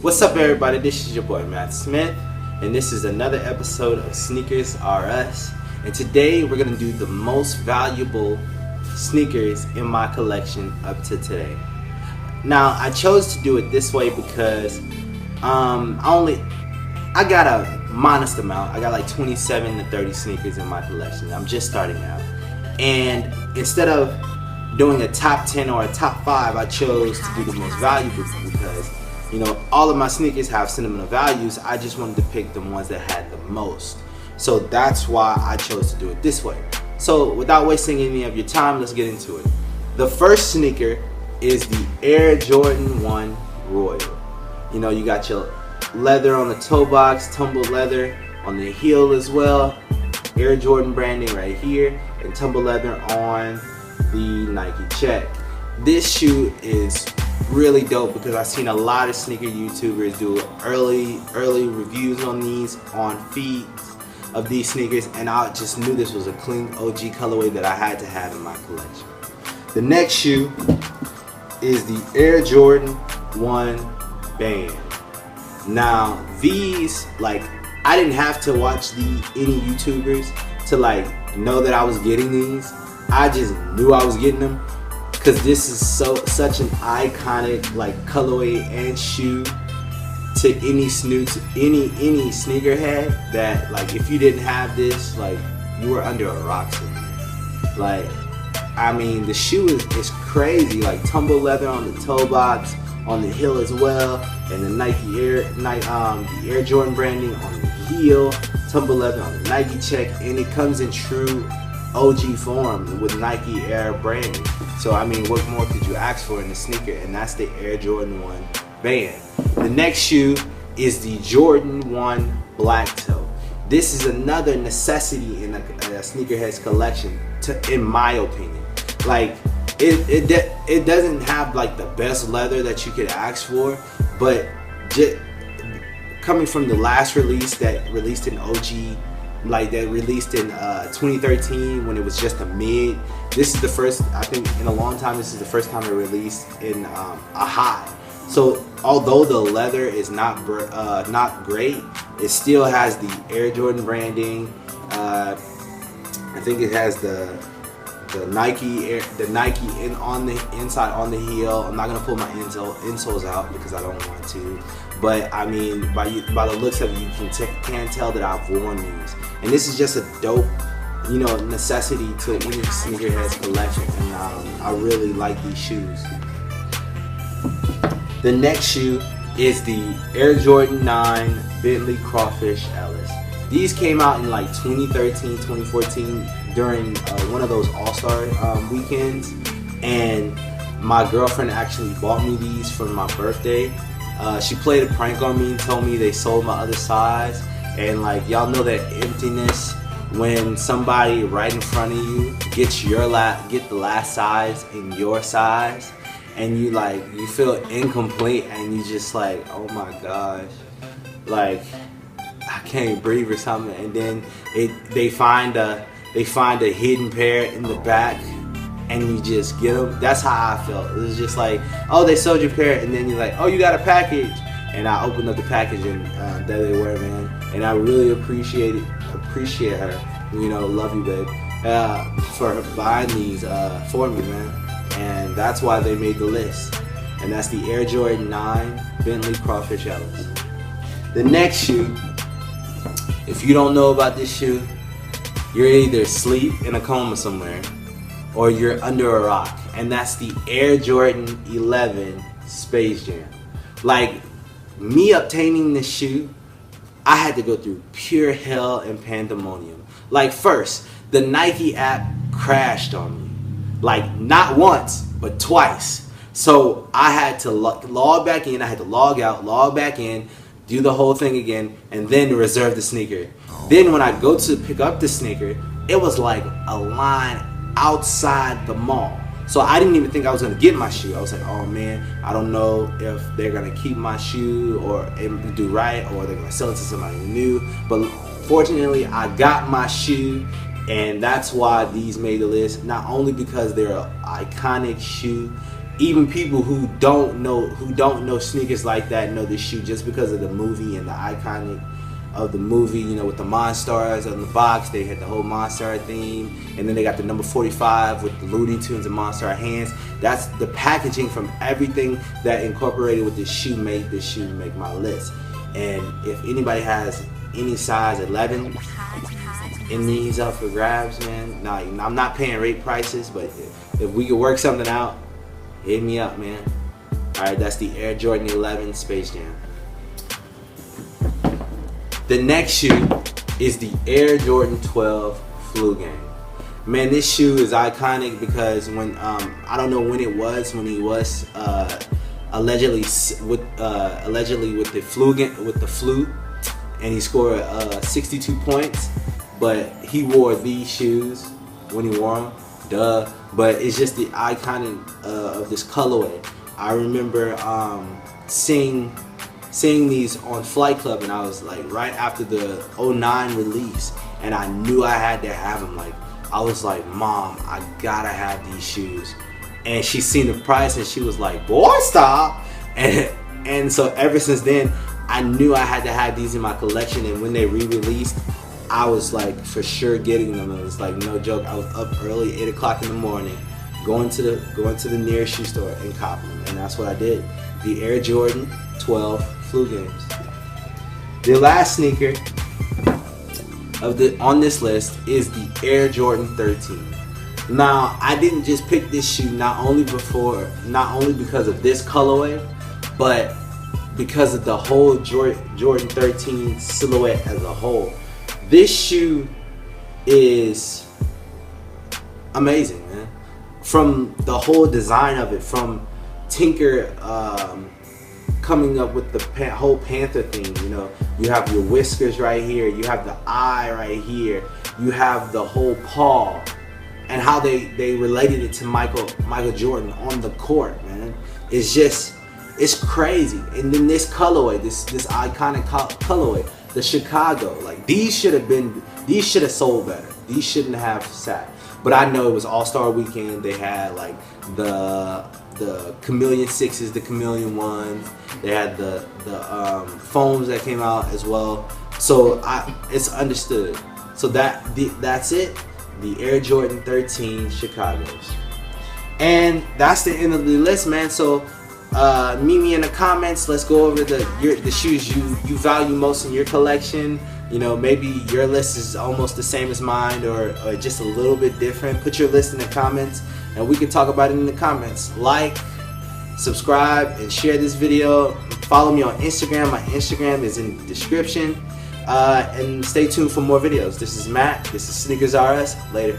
What's up, everybody? This is your boy Matt Smith, and this is another episode of Sneakers R Us. And today we're gonna do the most valuable sneakers in my collection up to today. Now, I chose to do it this way because I got a modest amount. I got like 27 to 30 sneakers in my collection. I'm just starting out, and instead of doing a top 10 or a top 5, I chose to do the most valuable because, you know, all of my sneakers have sentimental values. I just wanted to pick the ones that had the most. So that's why I chose to do it this way. So without wasting any of your time, let's get into it. The first sneaker is the Air Jordan 1 Royal. You know, you got your leather on the toe box, tumbled leather on the heel as well. Air Jordan branding right here, and tumbled leather on the Nike check. This shoe is really dope because I've seen a lot of sneaker YouTubers do early reviews on these on feeds of these sneakers, and I just knew this was a clean OG colorway that I had to have in my collection. The next shoe is the Air Jordan 1 Band. Now these, like, I didn't have to watch any YouTubers to like know that I was getting these. I just knew I was getting them because this is such an iconic like colorway and shoe to any sneakerhead that, like, if you didn't have this, like, you were under a rock somewhere. Like, I mean, the shoe is crazy. Like, tumble leather on the toe box, on the heel as well, and the the Air Jordan branding on the heel, tumble leather on the Nike check, and it comes in true OG form with Nike Air branding. So I mean, what more could you ask for in a sneaker? And that's the Air Jordan 1 Band. The next shoe is the Jordan 1 Black Toe. This is another necessity in a sneakerhead's collection, in my opinion. Like, it doesn't have like the best leather that you could ask for, but just coming from the last release that released in OG, like that released in 2013 when it was just a mid. This is the first, I think, in a long time. This is the first time it released in a high. So although the leather is not great, it still has the Air Jordan branding. I think it has the Nike on the inside on the heel. I'm not gonna pull my insoles out because I don't want to. But I mean, by the looks of it, you can tell that I've worn these. And this is just a dope, you know, necessity to any sneakerhead's collection. And I really like these shoes. The next shoe is the Air Jordan 9 Bentley Crawfish Ellis. These came out in like 2013, 2014 during one of those All-Star weekends. And my girlfriend actually bought me these for my birthday. She played a prank on me and told me they sold my other size. And like, y'all know that emptiness when somebody right in front of you gets the last size in your size, and you feel incomplete, and you just like, oh my gosh, like I can't breathe or something. And then they find a hidden pair in the back, and you just get them. That's how I felt. It was just like, oh, they sold your pair, and then you're like, oh, you got a package. And I opened up the package, and there they were, man. And I really appreciate her. You know, love you, babe, for buying these for me, man. And that's why they made the list. And that's the Air Jordan 9 Bentley Crawfish Ellis. The next shoe, if you don't know about this shoe, you're either asleep in a coma somewhere, or you're under a rock, and that's the Air Jordan 11 Space Jam. Like, me obtaining this shoe, I had to go through pure hell and pandemonium. Like, first, the Nike app crashed on me. Like, not once, but twice. So I had to log back in, I had to log out, log back in, do the whole thing again, and then reserve the sneaker. Then when I go to pick up the sneaker, it was like a line outside the mall. So I didn't even think I was gonna get my shoe. I was like, oh man, I don't know if they're gonna keep my shoe or do right, or they're gonna sell it to somebody new. But fortunately, I got my shoe, and that's why these made the list. Not only because they're an iconic shoe, even people who don't know sneakers like that know this shoe just because of the movie and the iconic of the movie, you know, with the Monstars on the box. They had the whole Monstar theme, and then they got the number 45 with the Looney Tunes and Monstar hands. That's the packaging from everything that incorporated with this shoe made this shoe make my list. And if anybody has any size 11 in these up for grabs, man, now I'm not paying rate prices, but if we could work something out, hit me up, man. Alright, that's the Air Jordan 11 Space Jam. The next shoe is the Air Jordan 12 Flu Game. Man, this shoe is iconic because when I don't know when it was when he was allegedly with the flu, and he scored 62 points, but he wore these shoes when he wore them. Duh. But it's just the iconic of this colorway. I remember seeing these on Flight Club, and I was like right after the 09 release, and I knew I had to have them. Like, I was like, Mom, I gotta have these shoes. And she seen the price and she was like, boy, stop. And so ever since then, I knew I had to have these in my collection. And when they re-released, I was like for sure getting them. It was like no joke. I was up early, 8 o'clock in the morning, going to the nearest shoe store and copying them. And that's what I did. The Air Jordan 12 Flu Games. The last sneaker on this list is the Air Jordan 13. Now, I didn't just pick this shoe not only because of this colorway, but because of the whole Jordan 13 silhouette as a whole. This shoe is amazing, man. From the whole design of it, from Tinker coming up with the whole Panther thing, you know, you have your whiskers right here, you have the eye right here, you have the whole paw, and how they related it to Michael Jordan on the court, man. It's crazy. And then this colorway, this iconic colorway, the Chicago, like these should have sold better. These shouldn't have sat. But I know it was All-Star Weekend. They had like the Chameleon 6s, the Chameleon 1s. They had the foams that came out as well. So it's understood. So that's it. The Air Jordan 13 Chicago's. And that's the end of the list, man. So meet me in the comments. Let's go over the shoes you value most in your collection. You know, maybe your list is almost the same as mine, or just a little bit different. Put your list in the comments, and we can talk about it in the comments. Like, subscribe, and share this video. Follow me on Instagram. My Instagram is in the description. And stay tuned for more videos. This is Matt. This is Sneakers R Us. Later.